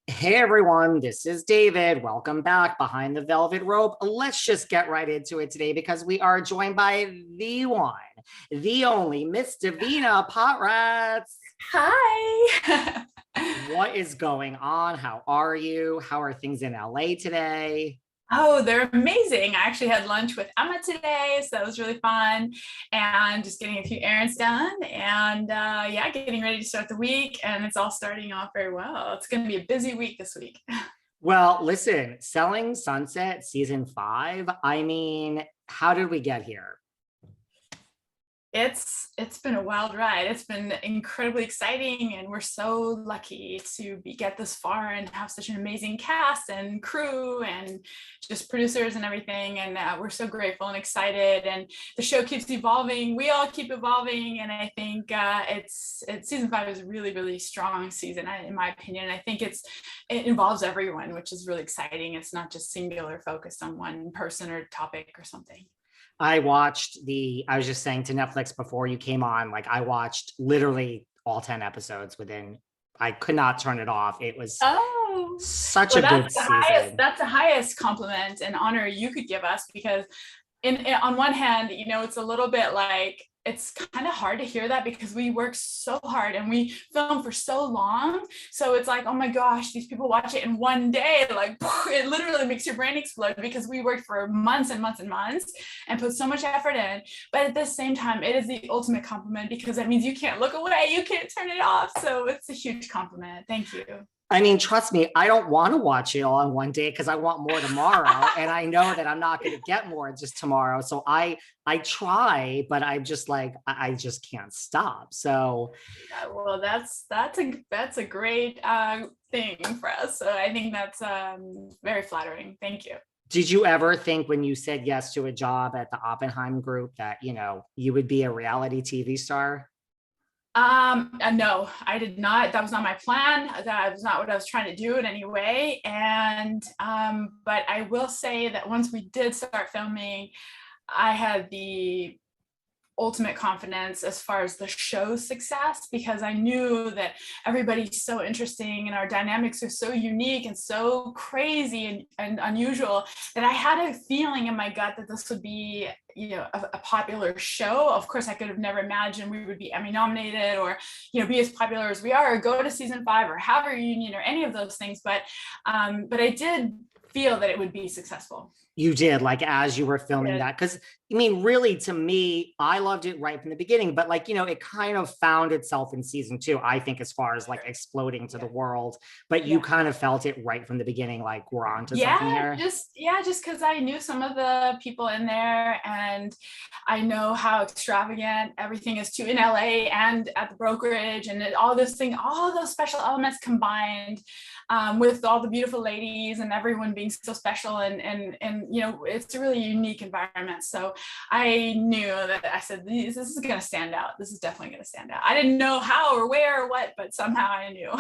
Hey everyone, this is David. Welcome back behind the velvet rope. Let's just get right into it today because we are joined by the one, the only Miss Davina Potratz. Hi. What is going on? How are you? How are things in LA today? Oh, they're amazing. I actually had lunch with Emma today, so that was really fun. And just getting a few errands done. And yeah, getting ready to start the week. And it's all starting off very well. It's going to be a busy week this week. Well, listen, Selling Sunset season 5. I mean, how did we get here? It's been a wild ride. It's been incredibly exciting, and we're so lucky to get this far and have such an amazing cast and crew and just producers and everything. And we're so grateful and excited. And the show keeps evolving. We all keep evolving, and I think it's season 5 is a really really strong season in my opinion. I think it involves everyone, which is really exciting. It's not just singular focused on one person or topic or something. I was just saying to Netflix before you came on, like I watched literally all 10 episodes I could not turn it off. It was Oh, such well, a good season. that's the highest compliment and honor you could give us, because on one hand, it's a little bit like it's kind of hard to hear that because we work so hard and we film for so long. So it's like, oh my gosh, these people watch it in one day. Like it literally makes your brain explode because we worked for months and months and months and put so much effort in. But at the same time, it is the ultimate compliment because that means you can't look away, you can't turn it off. So it's a huge compliment. Thank you. I mean, trust me, I don't want to watch it all in one day because I want more tomorrow. And I know that I'm not going to get more just tomorrow. So I try, but I'm just like, I just can't stop. So Yeah, well, that's a great thing for us. So I think that's very flattering. Thank you. did you ever think when you said yes to a job at the Oppenheim Group that, you would be a reality TV star? No, I did not. That was not my plan. That was not what I was trying to do in any way. And but I will say that once we did start filming, I had the ultimate confidence as far as the show's success, because I knew that everybody's so interesting and our dynamics are so unique and so crazy and unusual, that I had a feeling in my gut that this would be a popular show. Of course, I could have never imagined we would be Emmy nominated or be as popular as we are, or go to season 5 or have a reunion or any of those things, but I did feel that it would be successful. You did, like as you were filming that, because I mean, really, to me, I loved it right from the beginning, but like, it kind of found itself in season 2, I think, as far as like exploding to the world. But you kind of felt it right from the beginning, like we're on to something here. Just because I knew some of the people in there, and I know how extravagant everything is too in LA and at the brokerage, and all those special elements combined, with all the beautiful ladies and everyone being so special, and it's a really unique environment. So I knew that I said, this is going to stand out. This is definitely going to stand out. I didn't know how or where or what, but somehow I knew.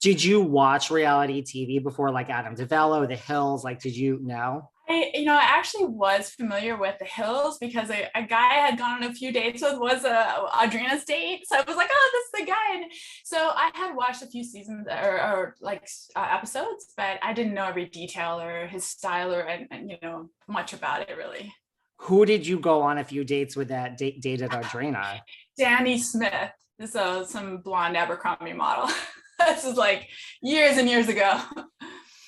Did you watch reality TV before, like Adam DeVello, The Hills? Like, did you know? I actually was familiar with The Hills because a guy I had gone on a few dates with was Audrina's date. So I was like, oh, this is the guy. And so I had watched a few seasons or episodes, but I didn't know every detail or his style or and much about it really. Who did you go on a few dates with that dated Audrina? Danny Smith. This is some blonde Abercrombie model. This is like years and years ago.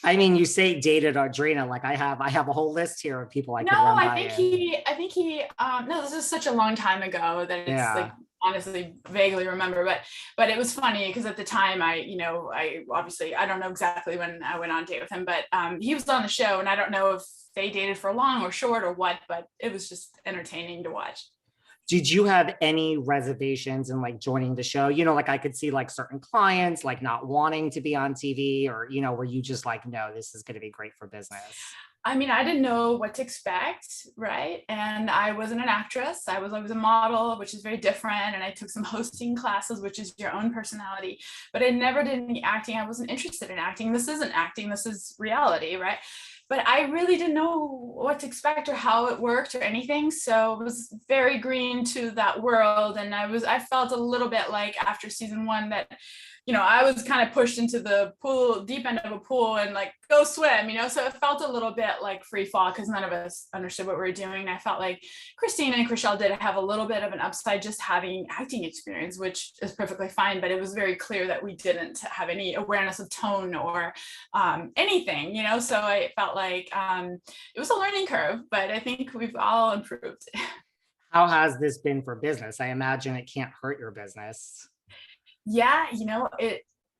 I mean, you say dated Audrina, like I have a whole list here of people I could run by. I think he, no, this is such a long time ago that it's like, honestly vaguely remember, but it was funny because at the time I obviously, I don't know exactly when I went on a date with him, but he was on the show, and I don't know if they dated for long or short or what, but it was just entertaining to watch. Did you have any reservations in like joining the show? Like I could see like certain clients like not wanting to be on TV, or were you just like, no, this is going to be great for business? I mean, I didn't know what to expect, right? And I wasn't an actress. I was a model, which is very different. And I took some hosting classes, which is your own personality. But I never did any acting. I wasn't interested in acting. This isn't acting. This is reality, right? But I really didn't know what to expect or how it worked or anything. So it was very green to that world. And I felt a little bit like after season 1 that I was kind of pushed into the pool, deep end of a pool, and like, go swim, so it felt a little bit like free fall because none of us understood what we were doing. And I felt like Christine and Chrishell did have a little bit of an upside just having acting experience, which is perfectly fine, but it was very clear that we didn't have any awareness of tone or anything, so I felt like it was a learning curve, but I think we've all improved. How has this been for business? I imagine it can't hurt your business. Yeah,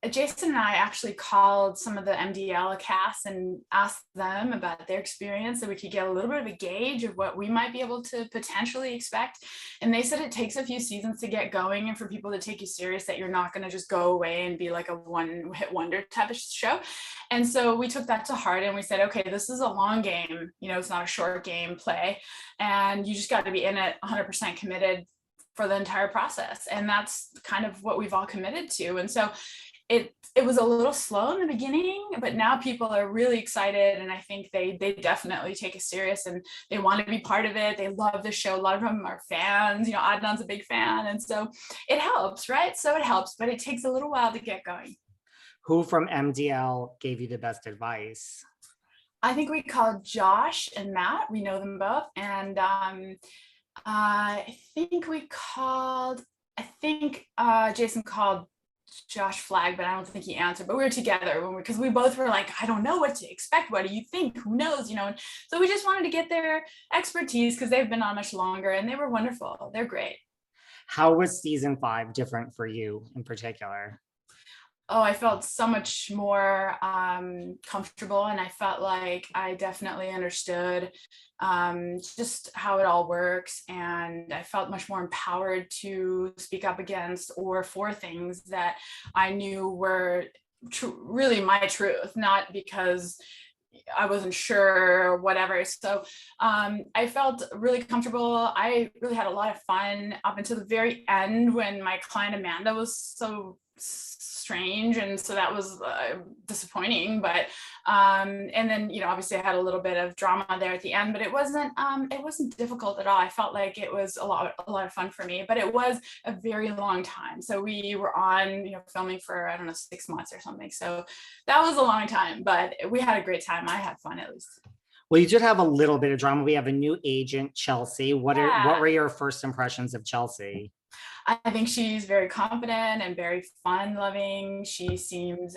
Jason and I actually called some of the MDL cast and asked them about their experience so we could get a little bit of a gauge of what we might be able to potentially expect. And they said it takes a few seasons to get going and for people to take you serious, that you're not going to just go away and be like a one-hit wonder type of show. And so we took that to heart and we said, okay, this is a long game. It's not a short game play. And you just got to be in it 100% committed for the entire process. And that's kind of what we've all committed to. And so it was a little slow in the beginning, but now people are really excited. And I think they definitely take it serious and they want to be part of it. They love the show. A lot of them are fans, Adnan's a big fan. And so it helps, right? So it helps, but it takes a little while to get going. Who from MDL gave you the best advice? I think we called Josh and Matt. We know them both. And I think Jason called Josh Flagg, but I don't think he answered, but we were together because we both were like, I don't know what to expect. What do you think? Who knows? And so we just wanted to get their expertise because they've been on much longer and they were wonderful. They're great. How was season 5 different for you in particular? Oh, I felt so much more comfortable, and I felt like I definitely understood just how it all works, and I felt much more empowered to speak up against or for things that I knew were really my truth, not because I wasn't sure or whatever. So I felt really comfortable. I really had a lot of fun up until the very end when my client Amanda was so strange, and so that was disappointing, but and then obviously I had a little bit of drama there at the end, but it wasn't difficult at all. I felt like it was a lot of fun for me, but it was a very long time. So we were on filming for, I don't know, 6 months or something, so that was a long time, but we had a great time. I had fun, at least. Well, you did have a little bit of drama. We have a new agent, Chelsea. What were your first impressions of Chelsea? I think she's very confident and very fun-loving. She seems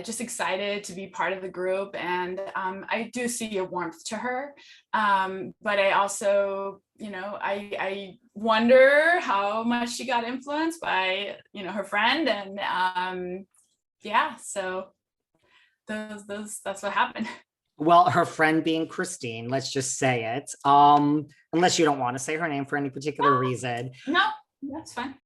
just excited to be part of the group, and I do see a warmth to her. But I also, I wonder how much she got influenced by, her friend, and yeah. So that's what happened. Well, her friend being Christine, let's just say it. Unless you don't want to say her name for any particular reason. No, that's fine.